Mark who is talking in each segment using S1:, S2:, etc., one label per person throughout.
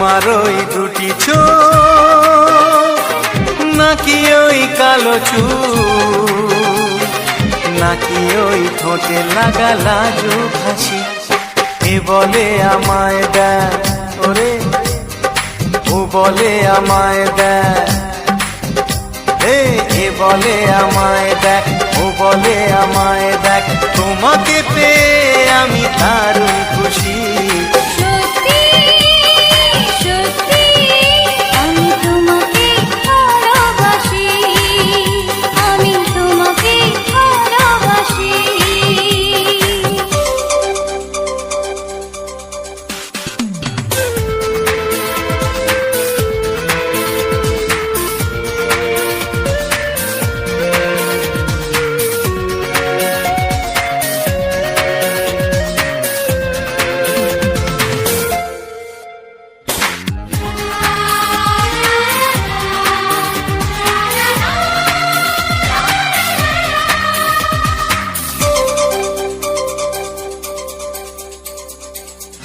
S1: তোমার ওই দুটি চোখ, নাকি ওই কালো চুল, নাকি ওই ঠোঁটে লাগা লাজুক হাসি। এ বলে আমায় দেখ ওরে, ও বলে আমায় দেখ, এ বলে আমায় দেখ, ও বলে আমায় দেখ, তোমাকে পেয়ে আমি দারুণ খুশি।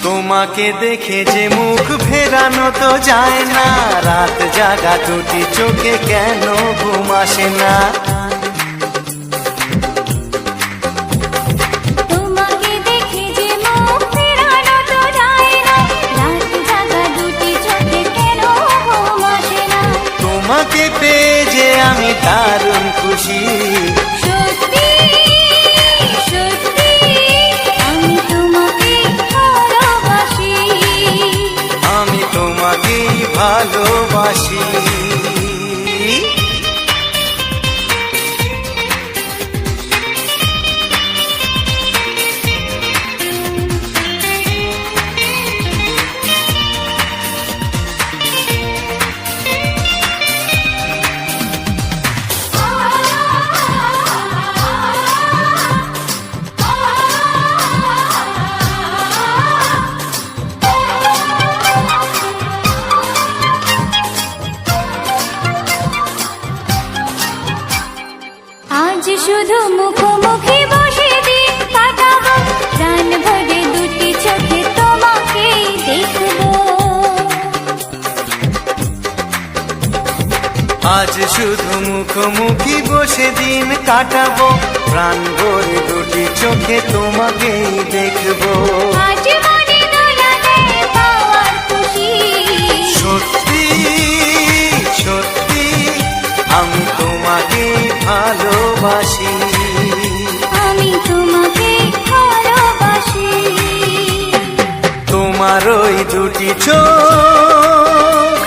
S1: তোমাকে দেখে যে মুখ ফেরানো তো যায় না, রাত জাগা দুটি চোখে কেন ঘুম আসে না।
S2: তোমাকে দেখে যে মুখ ফেরানো তো যায় না, রাত জাগা দুটি চোখে কেন ঘুম আসে না।
S1: তোমাকে পেয়ে যে আমি দারুণ খুশি। ভালোবাসি।
S2: আজ শুধু মুখোমুখি বসে দিন কাটাবো, প্রাণ ভরে দুটি চোখে তোমাকে দেখবো।
S1: আজ শুধু মুখোমুখি বসে দিন কাটাবো, প্রাণ ভরে দুটি চোখে তোমাকেই দেখবো।
S2: আজ মনে দোলালে পাওয়ার খুশি,
S1: সত্যি সত্যি আমি তোমাকে ভালোবাসি।
S2: আমি তোমাকে ভালোবাসি।
S1: তোমার ওই দুটি চোখ,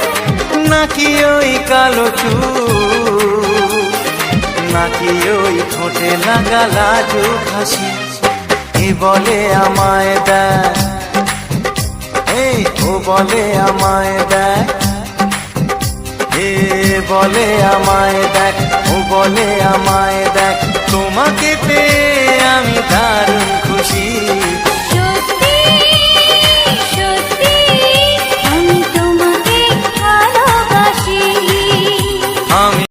S1: নাকি ওই কালো চুল, নাকি ওই ঠোঁটে লাগা লাজুক হাসি। এ বলে আমায় দেখ, ও বলে আমায় দেখ, এ বলে আমায় দেখ, ও বলে আমায় দেখ, তোমাকে পেয়ে আমি দারুণ খুশি।